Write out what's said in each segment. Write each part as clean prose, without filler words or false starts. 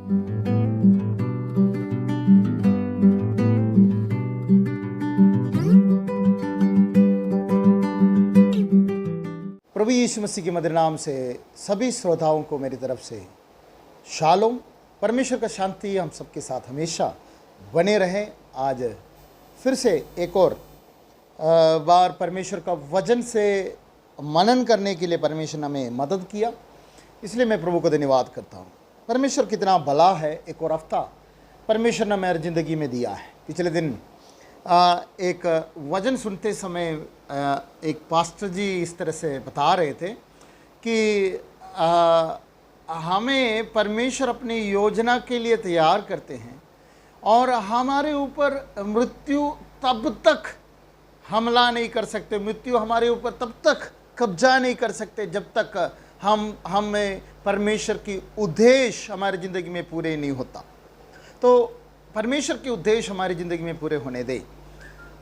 प्रभु यीशु मसीह के मधुर नाम से सभी श्रोताओं को मेरी तरफ से शालोम। परमेश्वर का शांति हम सबके साथ हमेशा बने रहे। आज फिर से एक और बार परमेश्वर का वचन से मनन करने के लिए परमेश्वर ने हमें मदद किया, इसलिए मैं प्रभु को धन्यवाद करता हूँ। परमेश्वर कितना भला है। एक और हफ्ता परमेश्वर ने मेरी ज़िंदगी में दिया है। पिछले दिन एक वचन सुनते समय एक पास्टर जी इस तरह से बता रहे थे कि हमें परमेश्वर अपनी योजना के लिए तैयार करते हैं और हमारे ऊपर मृत्यु तब तक हमला नहीं कर सकते, मृत्यु हमारे ऊपर तब तक कब्जा नहीं कर सकते जब तक हमें परमेश्वर की उद्देश्य हमारी ज़िंदगी में पूरे नहीं होता। तो परमेश्वर के उद्देश्य हमारी ज़िंदगी में पूरे होने दे।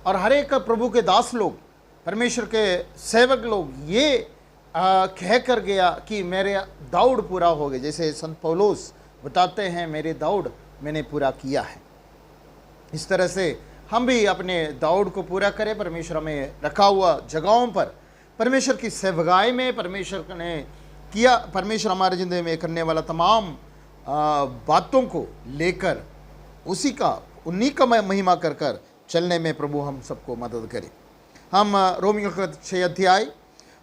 और हर एक प्रभु के दास लोग, परमेश्वर के सेवक लोग ये कह कर गया कि मेरे दौड़ पूरा हो गया। जैसे संत पौलुस बताते हैं, मेरे दौड़ मैंने पूरा किया है। इस तरह से हम भी अपने दौड़ को पूरा करें। परमेश्वर हमें रखा हुआ जगहों पर परमेश्वर की सेवकाई में परमेश्वर ने किया, परमेश्वर हमारे ज़िंदगी में करने वाला तमाम बातों को लेकर उन्हीं का महिमा कर कर चलने में प्रभु हम सबको मदद करे। हम रोमियो का 6 अध्याय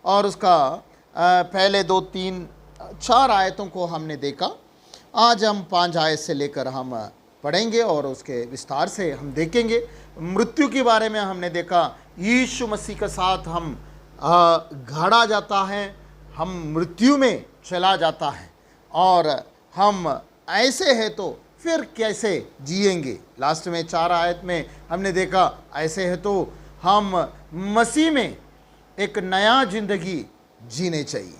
और उसका पहले 2, 3, 4 आयतों को हमने देखा। आज हम 5 आयत से लेकर हम पढ़ेंगे और उसके विस्तार से हम देखेंगे। मृत्यु के बारे में हमने देखा, यीशु मसीह के साथ हम गढ़ा जाता है, हम मृत्यु में चला जाता है और हम ऐसे हैं तो फिर कैसे जिएंगे। लास्ट में 4 आयत में हमने देखा, ऐसे है तो हम मसीह में एक नया जिंदगी जीने चाहिए।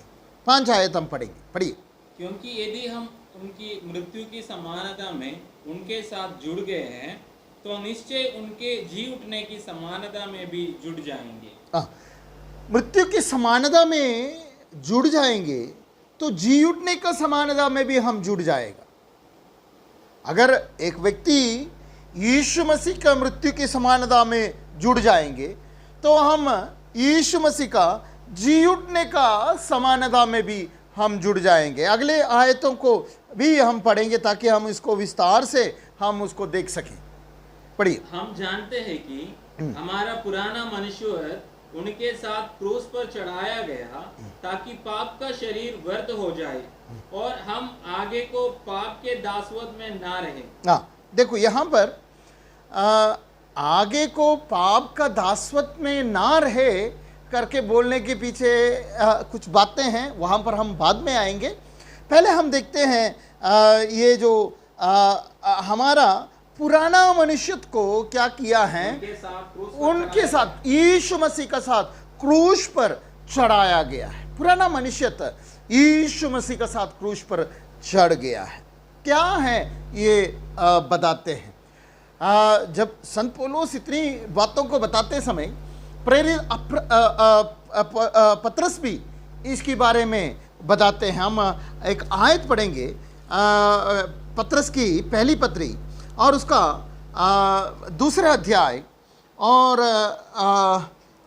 5 आयत हम पढ़ेंगे, पढ़िए। क्योंकि यदि हम उनकी मृत्यु की समानता में उनके साथ जुड़ गए हैं तो निश्चय उनके जी उठने की समानता में भी जुड़ जाएंगे। मृत्यु की समानता में जुड़ जाएंगे तो जी उठने का समानता में भी हम जुड़ जाएगा। अगर एक व्यक्ति यीशु मसीह का मृत्यु की समानता में जुड़ जाएंगे तो हम यीशु मसीह का जी उठने का समानता में भी हम जुड़ जाएंगे। अगले आयतों को भी हम पढ़ेंगे ताकि हम इसको विस्तार से हम उसको देख सकें। पढ़िए। हम जानते हैं कि हमारा पुराना मनुष्य उनके साथ क्रूस पर चढ़ाया गया ताकि पाप का शरीर व्यर्थ हो जाए और हम आगे को पाप के दासवत में ना रहे। देखो यहाँ पर आगे को पाप का दासवत में ना रहे करके बोलने के पीछे कुछ बातें हैं, वहाँ पर हम बाद में आएंगे। पहले हम देखते हैं ये जो हमारा पुराना मनुष्य को क्या किया है, उनके साथ यीशु मसीह का साथ क्रूस पर चढ़ाया गया है। पुराना मनुष्य यीशु मसीह का साथ क्रूस पर चढ़ गया है। क्या है ये बताते हैं। जब संत पौलुस इतनी बातों को बताते समय प्रेरित पतरस भी इसके बारे में बताते हैं। हम एक आयत पढ़ेंगे पतरस की पहली पत्री और उसका 2 अध्याय और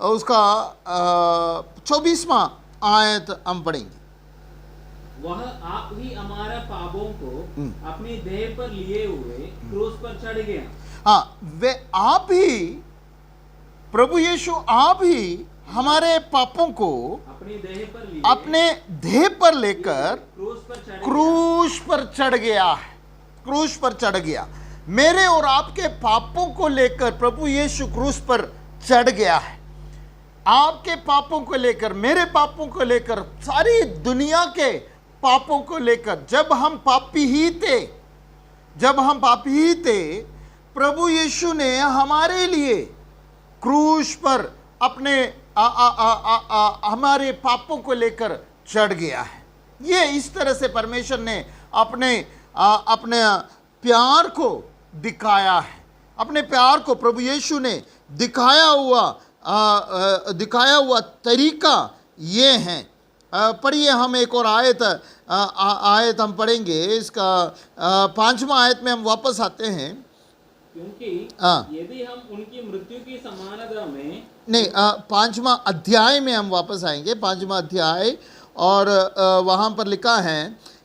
उसका 24वां आयत हम पढ़ेंगे। वह आप ही हमारा पापों को अपनी देह पर लिए हुए क्रूस पर चढ़ गया। हाँ, वे आप ही, प्रभु यीशु आप ही हमारे पापों को अपने देह पर लेकर क्रूस पर चढ़ गया है। क्रूस पर चढ़ गया। मेरे और आपके पापों को लेकर प्रभु यीशु क्रूस पर चढ़ गया है। आपके पापों को लेकर, मेरे पापों को लेकर, सारी दुनिया के पापों को लेकर। जब हम पापी ही थे, प्रभु यीशु ने हमारे लिए क्रूस पर अपने हमारे पापों को लेकर चढ़ गया है। ये इस तरह से परमेश्वर ने अपने प्यार को दिखाया है। अपने प्यार को प्रभु यीशु ने दिखाया हुआ तरीका ये है। पढ़िए, हम एक और आयत हम पढ़ेंगे। इसका 5वां आयत में हम वापस आते हैं। क्योंकि हाँ। यदि हम उनकी मृत्यु की समानता में नहीं, 5वां अध्याय में हम वापस आएंगे, 5वां अध्याय। और वहाँ पर लिखा है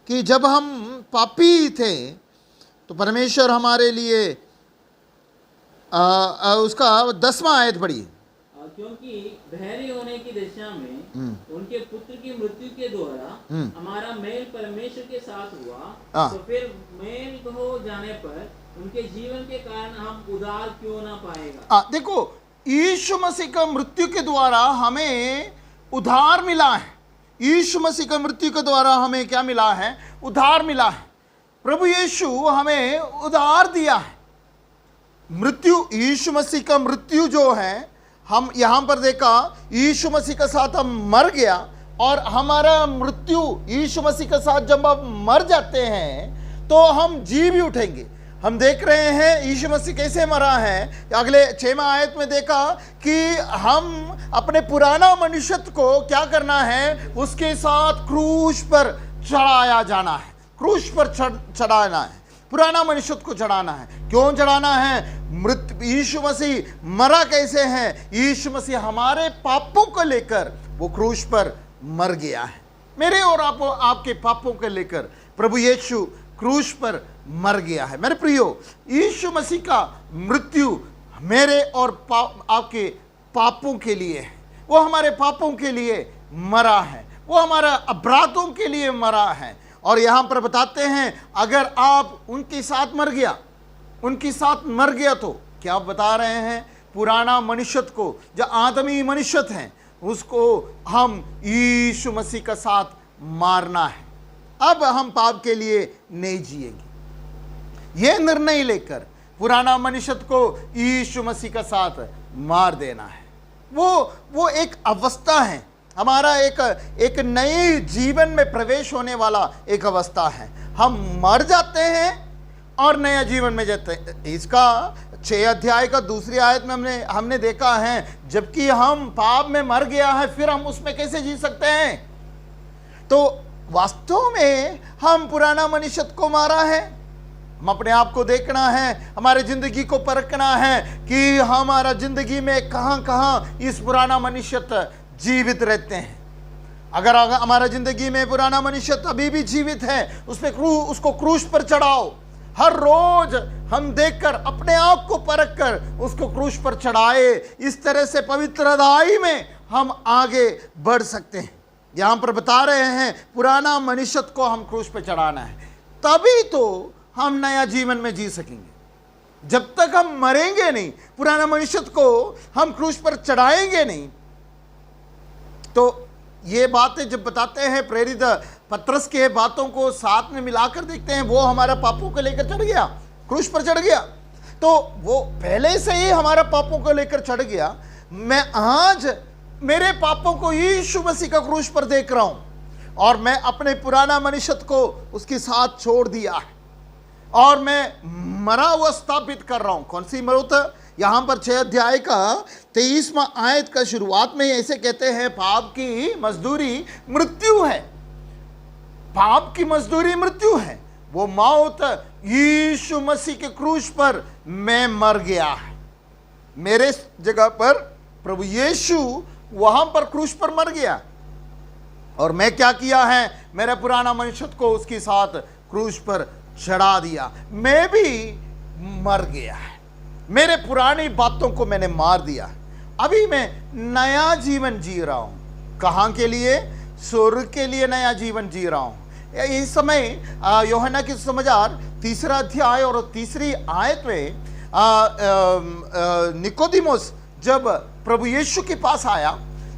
कि जब हम पापी थे तो परमेश्वर हमारे लिए उसका 10वां आयत पढ़िए। क्योंकि धैर्य होने की दिशा में उनके पुत्र की मृत्यु के द्वारा हमारा मेल परमेश्वर के साथ हुआ, तो फिर मेल हो जाने पर उनके जीवन के कारण हम उद्धार क्यों ना पाएगा। देखो, यीशु मसीह का मृत्यु के द्वारा हमें उद्धार मिला है। यीशु मसीह का मृत्यु के द्वारा हमें क्या मिला है? उद्धार मिला है। प्रभु यीशु हमें उद्धार दिया है। मृत्यु, यीशु मसीह का मृत्यु जो है, हम यहाँ पर देखा यीशु मसीह के साथ हम मर गया, और हमारा मृत्यु यीशु मसीह के साथ जब हम मर जाते हैं तो हम जी भी उठेंगे। हम देख रहे हैं यीशु मसीह कैसे मरा है। अगले 6वां आयत में देखा कि हम अपने पुराना मनुष्य को क्या करना है? उसके साथ क्रूस पर चढ़ाया जाना है। क्रूस पर चढ़ाना है, पुराना मनुष्य को चढ़ाना है। क्यों चढ़ाना है? यीशु मसीह मरा कैसे है? यीशु मसीह हमारे पापों को लेकर वो क्रूस पर मर गया है। मेरे और आपके पापों को लेकर प्रभु यीशु क्रूस पर मर गया है। मेरे प्रियो, यीशु मसीह का मृत्यु मेरे और आपके पापों के लिए है। वो हमारे पापों के लिए मरा है, वो हमारा अपराधों के लिए मरा है। और यहाँ पर बताते हैं, अगर आप उनके साथ मर गया, उनके साथ मर गया, तो क्या बता रहे हैं? पुराना मनुष्य को, जो आदमी मनुष्य हैं, उसको हम यीशु मसीह का साथ मारना है। अब हम पाप के लिए नहीं जिएंगे। यह निर्णय लेकर पुराना मनुष्य को यीशु मसीह का साथ मार देना है। वो एक अवस्था है, हमारा एक नए जीवन में प्रवेश होने वाला एक अवस्था है। हम मर जाते हैं और नया जीवन में जाते हैं। इसका 6 अध्याय का 2री आयत में हमने देखा है, जबकि हम पाप में मर गया है, फिर हम उसमें कैसे जी सकते हैं? तो वास्तव में हम पुराना मनुष्य को मारा है। हम अपने आप को देखना है, हमारे जिंदगी को परखना है कि हमारा जिंदगी में कहाँ कहाँ इस पुराना मनुष्य जीवित रहते हैं। अगर हमारा जिंदगी में पुराना मनुष्य अभी भी जीवित है, उसको क्रूस पर चढ़ाओ। हर रोज हम देखकर, अपने आप को परख कर उसको क्रूस पर चढ़ाए। इस तरह से पवित्र अध्याय में हम आगे बढ़ सकते हैं। यहाँ पर बता रहे हैं, पुराना मनुष्य को हम क्रूस पर चढ़ाना है, तभी तो हम नया जीवन में जी सकेंगे। जब तक हम मरेंगे नहीं, पुराना मनुष्य को हम क्रूस पर चढ़ाएंगे नहीं, तो ये बातें जब बताते हैं, प्रेरित पत्रस के बातों को साथ में मिलाकर देखते हैं, वो हमारा पापों को लेकर चढ़ गया, क्रूस पर चढ़ गया, तो वो पहले से ही हमारा पापों को लेकर चढ़ गया। मैं आज मेरे पापों को यीशु मसीह का क्रूस पर देख रहा हूं, और मैं अपने पुराना मनुष्य को उसके साथ छोड़ दिया है, और मैं मरा हुआ स्थापित कर रहा हूं। कौन सी मौत? यहाँ पर 6 अध्याय का 23वां आयत का शुरुआत में ऐसे कहते हैं, पाप की मजदूरी मृत्यु है। पाप की मजदूरी मृत्यु है। वो मौत यीशु मसीह के क्रूस पर मैं मर गया है। मेरे जगह पर प्रभु यीशु वहां पर क्रूस पर मर गया, और मैं क्या किया है? मेरा पुराना मनुष्य को उसके साथ क्रूस पर चढ़ा दिया। मैं भी मर गया है, मेरे पुरानी बातों को मैंने मार दिया। अभी मैं नया जीवन जी रहा हूं। कहां के लिए? स्वर्ग के लिए नया जीवन जी रहा हूं। इस समय यूहन्ना की सुसमाचार 3रा अध्याय और 3री आयत में निकोदेमुस जब प्रभु यीशु के पास आया,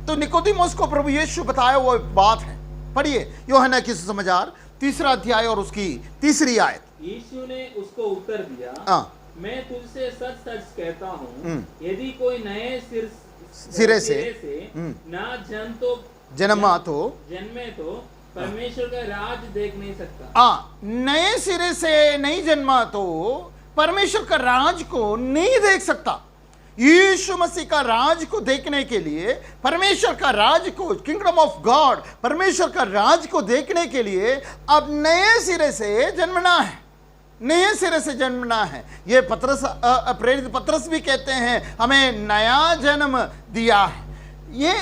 तो निकोदेमुस को प्रभु यीशु बताया वो बात है। पढ़िए यूहन्ना की सुसमाचार 3रा अध्याय और उसकी 3री आयत। यीशु ने उसको उत्तर दिया, मैं तुझसे सच सच कहता हूँ, यदि कोई नए सिरे से ना जन्मे तो परमेश्वर का राज देख नहीं सकता। नए सिरे से नहीं जन्मा तो परमेश्वर का राज को नहीं देख सकता। यीशु मसीह का राज को देखने के लिए, परमेश्वर का राज को, किंगडम ऑफ गॉड, परमेश्वर का राज को देखने के लिए अब नए सिरे से जन्मना है, नए सिरे से जन्मना है। ये पतरस, प्रेरित पतरस भी कहते हैं हमें नया जन्म दिया है। ये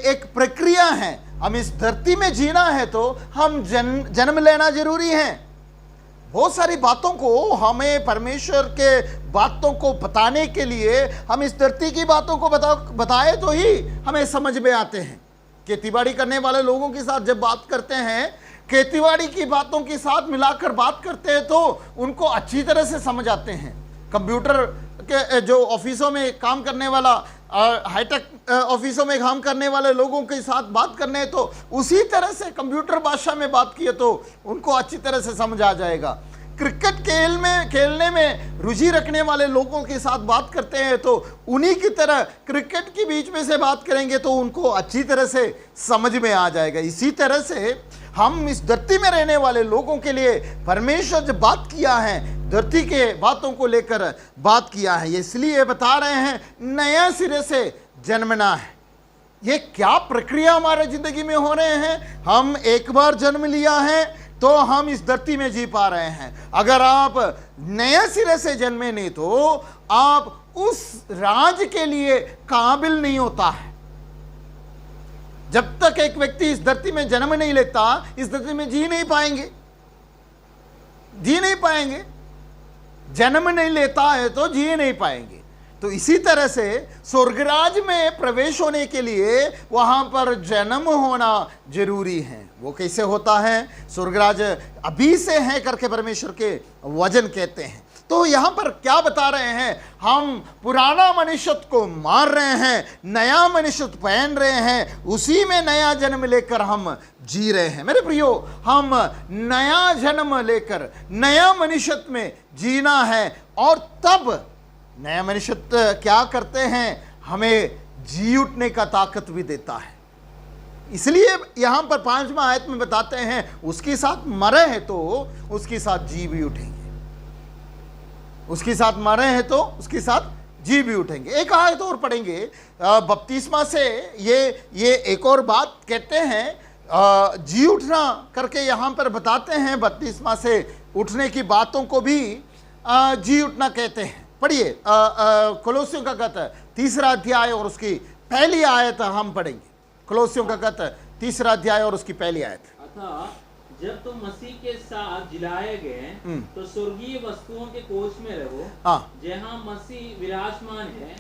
एक प्रक्रिया है। हम इस धरती में जीना है तो हम जन्म लेना जरूरी है। बहुत सारी बातों को हमें, परमेश्वर के बातों को बताने के लिए हम इस धरती की बातों को बताए तो ही हमें समझ में आते हैं। खेतीबाड़ी करने वाले लोगों के साथ जब बात करते हैं, खेतीबाड़ी की बातों के साथ मिलाकर बात करते हैं तो उनको अच्छी तरह से समझ आते हैं। कंप्यूटर के जो ऑफिसों में काम करने वाला, हाईटेक ऑफिसों में काम करने वाले लोगों के साथ बात करने हैं तो उसी तरह से कंप्यूटर भाषा में बात किए तो उनको अच्छी तरह से समझ आ जाएगा। क्रिकेट खेलने में रुचि रखने वाले लोगों के साथ बात करते हैं तो उन्हीं की तरह क्रिकेट के बीच में से बात करेंगे तो उनको अच्छी तरह से समझ में आ जाएगा। इसी तरह से हम इस धरती में रहने वाले लोगों के लिए परमेश्वर जब बात किया है, धरती के बातों को लेकर बात किया है, इसलिए बता रहे हैं नया सिरे से जन्मना है। ये क्या प्रक्रिया हमारे जिंदगी में हो रहे हैं। हम एक बार जन्म लिया है तो हम इस धरती में जी पा रहे हैं। अगर आप नए सिरे से जन्मे नहीं तो आप उस राज के लिए काबिल नहीं होता है। जब तक एक व्यक्ति इस धरती में जन्म नहीं लेता, इस धरती में जी नहीं पाएंगे। जन्म नहीं लेता है तो जी नहीं पाएंगे। तो इसी तरह से स्वर्गराज में प्रवेश होने के लिए वहां पर जन्म होना जरूरी है। वो कैसे होता है? स्वर्गराज अभी से है करके परमेश्वर के वचन कहते हैं। तो यहां पर क्या बता रहे हैं? हम पुराना मनुष्य को मार रहे हैं, नया मनुष्य पहन रहे हैं, उसी में नया जन्म लेकर हम जी रहे हैं। मेरे प्रियो, हम नया जन्म लेकर नया मनुष्य में जीना है और तब नया मनुष्य क्या करते हैं? हमें जी उठने का ताकत भी देता है। इसलिए यहां पर 5वां आयत में बताते हैं उसके साथ मरे हैं तो उसके साथ जी भी उठेंगे। उसके साथ मरे हैं तो उसके साथ जी भी उठेंगे। एक आयत और पढ़ेंगे बपतिस्मा से। ये एक और बात कहते हैं, जी उठना करके यहां पर बताते हैं। बपतिस्मा से उठने की बातों को भी जी उठना कहते हैं। पढ़िए कोलोसियों का खत 3 अध्याय और उसकी पहली आयत हम पढ़ेंगे। कोलोसियों का खत 3 अध्याय और उसकी पहली आयत। अतः जब तुम मसीह के साथ जिलाए गए तो स्वर्गीय वस्तुओं के कोष में रहो, जहाँ मसीह विराजमान है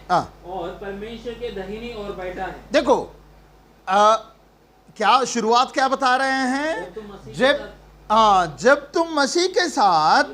और परमेश्वर के दाहिनी ओर बैठा है। देखो क्या शुरुआत क्या बता रहे हैं? जब तुम मसीह के साथ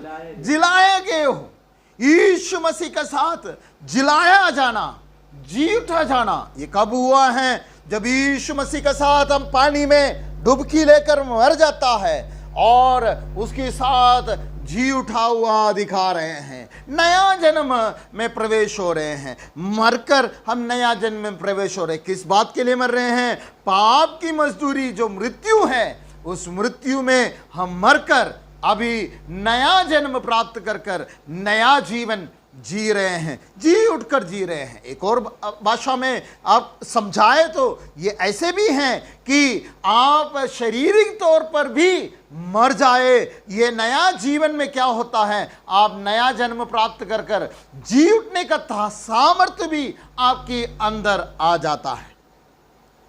जिलाए गए हो, यीशु मसीह के साथ जिलाया जाना, जी उठा जाना, ये कब हुआ है? जब यीशु मसीह के साथ हम पानी में डुबकी लेकर मर जाता है और उसके साथ जी उठा हुआ दिखा रहे हैं। नया जन्म में प्रवेश हो रहे हैं। मरकर हम नया जन्म में प्रवेश हो रहे हैं। किस बात के लिए मर रहे हैं? पाप की मजदूरी जो मृत्यु है, उस मृत्यु में हम मरकर अभी नया जन्म प्राप्त कर नया जीवन जी रहे हैं, जी उठकर जी रहे हैं। एक और भाषा में आप समझाए तो ये ऐसे भी हैं कि आप शारीरिक तौर पर भी मर जाए, ये नया जीवन में क्या होता है? आप नया जन्म प्राप्त कर जी उठने का सामर्थ्य भी आपके अंदर आ जाता है।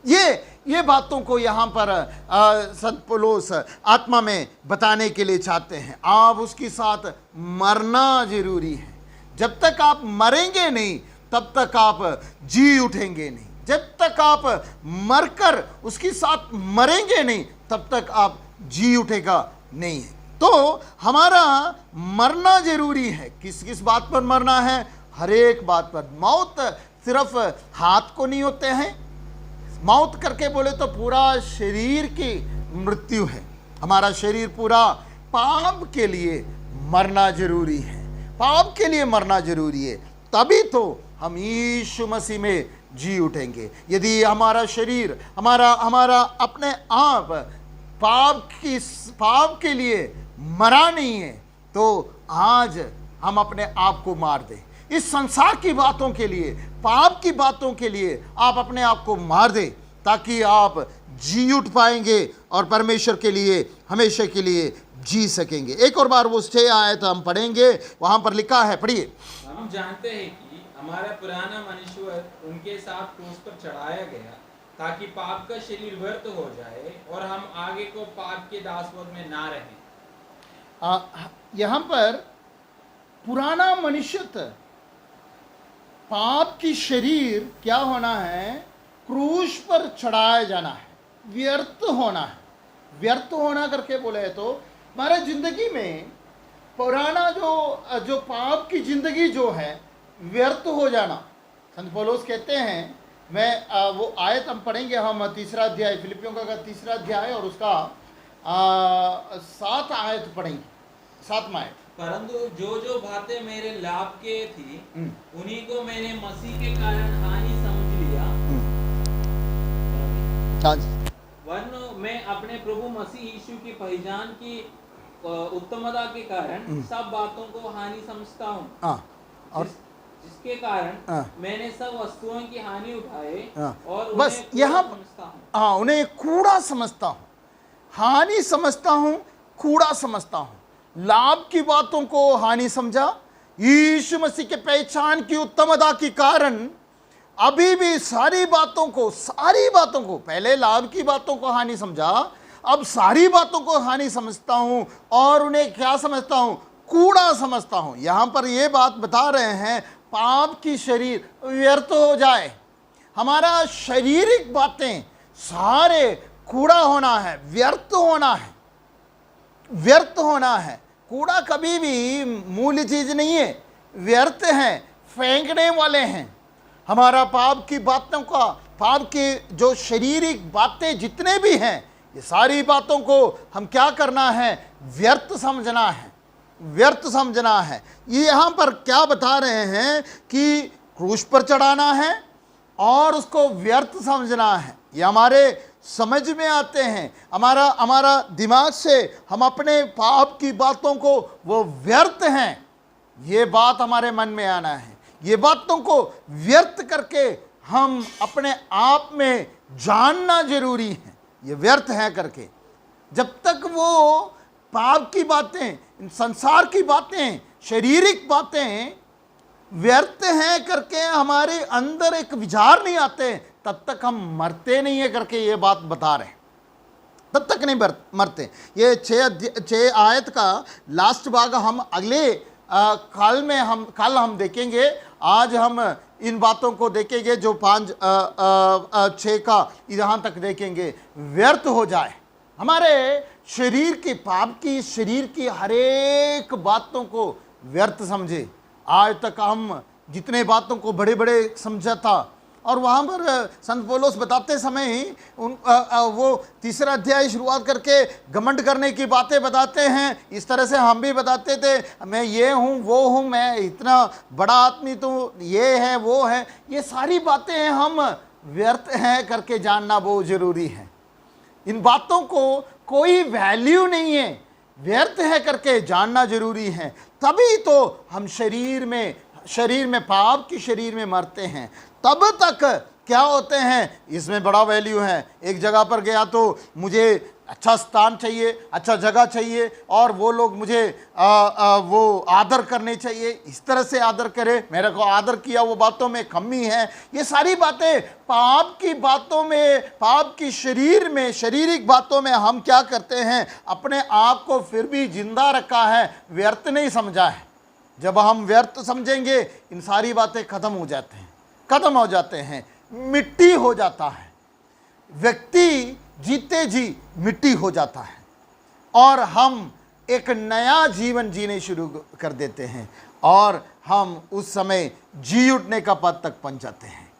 ये बातों को यहाँ पर संत पौलुस आत्मा में बताने के लिए चाहते हैं। आप उसके साथ मरना जरूरी है। जब तक आप मरेंगे नहीं तब तक आप जी उठेंगे नहीं। जब तक आप मरकर उसके साथ मरेंगे नहीं तब तक आप जी उठेगा नहीं है। तो हमारा मरना जरूरी है। किस किस बात पर मरना है? हर एक बात पर। मौत सिर्फ हाथ को नहीं होते हैं। मौत करके बोले तो पूरा शरीर की मृत्यु है। हमारा शरीर पूरा पाप के लिए मरना जरूरी है। पाप के लिए मरना जरूरी है, तभी तो हम यीशु मसीह में जी उठेंगे। यदि हमारा शरीर हमारा अपने आप पाप के लिए मरा नहीं है तो आज हम अपने आप को मार दें। इस संसार की बातों के लिए, पाप की बातों के लिए आप अपने आप को मार दें, ताकि आप जी उठ पाएंगे और परमेश्वर के लिए हमेशा के लिए जी सकेंगे। एक और बार वो 6 आयत हम पढ़ेंगे, वहां पर लिखा है, पढ़िए। हम जानते हैं कि हमारा पुराना मनुष्य उनके साथ क्रूस पर चढ़ाया गया ताकि पाप का शरीर व्यर्थ हो जाए और हम आगे को पाप के दासत्व में ना रहें। यहाँ पर पुराना मनुष्यत्व, पाप की शरीर क्या होना है, क्रूस पर चढ़ाया जाना है, व्यर्थ होना है। व्यर्थ होना करके बोले तो हमारे जिंदगी में पुराना जो पाप की जिंदगी जो है व्यर्थ हो जाना। संत पौलुस कहते हैं, मैं वो आयत हम पढ़ेंगे, हम 3 अध्याय, फिलिपियों का 3 अध्याय और उसका 7 आयत पढ़ेंगे, 7वां आयत। परंतु जो जो बातें मेरे लाभ के थी उन्हीं को मैंने मसीह के कारण हानि समझ लिया, वरन मैं अपने प्रभु मसीह यीशु की पहचान की उत्तमता के कारण सब बातों को हानि समझता हूँ, और जिसके कारण मैंने सब वस्तुओं की हानि उठाए और बस यहाँ उन्हें कूड़ा समझता हूँ, हानि समझता हूँ, कूड़ा समझता हूँ। लाभ की बातों को हानि समझा, यीशु मसीह के पहचान की उत्तमता के कारण अभी भी सारी बातों को पहले लाभ की बातों को हानि समझा, अब सारी बातों को हानि समझता हूं और उन्हें क्या समझता हूं, कूड़ा समझता हूं। यहां पर यह बात बता रहे हैं, पाप की शरीर व्यर्थ हो जाए, हमारा शारीरिक बातें सारे कूड़ा होना है, व्यर्थ होना है, व्यर्थ होना है। कूड़ा कभी भी मूल्य चीज नहीं है, व्यर्थ है, फेंकने वाले हैं। हमारा पाप की बातों का, पाप की जो शारीरिक बातें जितने भी हैं, ये सारी बातों को हम क्या करना है, व्यर्थ समझना है, व्यर्थ समझना है। ये यहाँ पर क्या बता रहे हैं कि क्रूस पर चढ़ाना है और उसको व्यर्थ समझना है। ये हमारे समझ में आते हैं, हमारा दिमाग से हम अपने पाप की बातों को वो व्यर्थ हैं, ये बात हमारे मन में आना है। ये बातों को व्यर्थ करके हम अपने आप में जानना जरूरी है, ये व्यर्थ है करके। जब तक वो पाप की बातें, संसार की बातें, शारीरिक बातें व्यर्थ हैं करके हमारे अंदर एक विचार नहीं आते, तब तक हम मरते नहीं है करके ये बात बता रहे हैं, तब तक नहीं मरते। ये 6 आयत का लास्ट भाग हम अगले कल हम देखेंगे। आज हम इन बातों को देखेंगे जो 5-6 का यहाँ तक देखेंगे। व्यर्थ हो जाए हमारे शरीर की, पाप की शरीर की हर एक बातों को व्यर्थ समझे। आज तक हम जितने बातों को बड़े बड़े समझा था, और वहाँ पर संत पौलुस बताते समय ही वो 3 अध्याय शुरुआत करके घमंड करने की बातें बताते हैं। इस तरह से हम भी बताते थे, मैं ये हूँ वो हूँ, मैं इतना बड़ा आदमी, तो ये है वो है। ये सारी बातें हम व्यर्थ हैं करके जानना बहुत ज़रूरी है। इन बातों को कोई वैल्यू नहीं है, व्यर्थ है करके जानना जरूरी है। तभी तो हम शरीर में पाप की शरीर में मरते हैं। तब तक क्या होते हैं, इसमें बड़ा वैल्यू है। एक जगह पर गया तो मुझे अच्छा स्थान चाहिए, अच्छा जगह चाहिए, और वो लोग मुझे वो आदर करने चाहिए, इस तरह से आदर करे, मेरे को आदर किया, वो बातों में कमी है। ये सारी बातें पाप की बातों में, पाप की शरीर में, शारीरिक बातों में हम क्या करते हैं, अपने आप को फिर भी जिंदा रखा है, व्यर्थ नहीं समझा है। जब हम व्यर्थ समझेंगे, इन सारी बातें खत्म हो जाते हैं, मिट्टी हो जाता है। व्यक्ति जीते जी मिट्टी हो जाता है और हम एक नया जीवन जीने शुरू कर देते हैं, और हम उस समय जी उठने का पद तक पहुंच जाते हैं।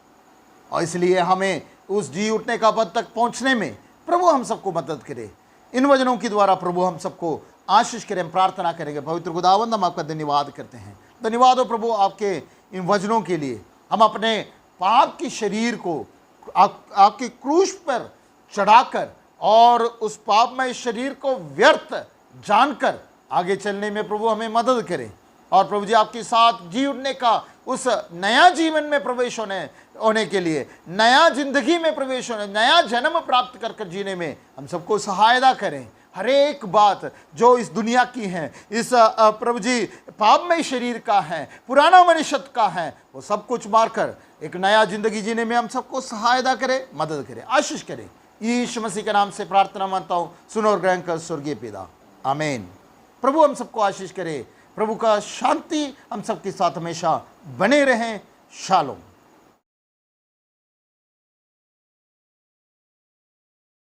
और इसलिए हमें उस जी उठने का पद तक पहुंचने में प्रभु हम सबको मदद करे। इन वचनों के द्वारा प्रभु हम सबको आशीष करें, हम प्रार्थना करेंगे। पवित्र खुदावंद, हम आपका धन्यवाद करते हैं। धन्यवाद हो प्रभु आपके इन वचनों के लिए। हम अपने पाप की शरीर को आपके क्रूस पर चढ़ाकर और उस पापमय शरीर को व्यर्थ जानकर आगे चलने में प्रभु हमें मदद करें। और प्रभु जी आपके साथ जी उठने का उस नया जीवन में प्रवेश होने के लिए, नया जिंदगी में प्रवेश होने, नया जन्म प्राप्त कर कर जीने में हम सबको सहायता करें। हर एक बात जो इस दुनिया की है, इस प्रभु जी पापमय शरीर का है, पुराना मनुष्य का है, वो सब कुछ मारकर एक नया जिंदगी जीने में हम सबको सहायता करे, मदद करे, आशीष करे। यीशु मसीह के नाम से प्रार्थना मानता हूँ, सुनो और ग्रहण कर स्वर्गीय पिता, आमीन। प्रभु हम सबको आशीष करे। प्रभु का शांति हम सबके साथ हमेशा बने रहें। शालोम।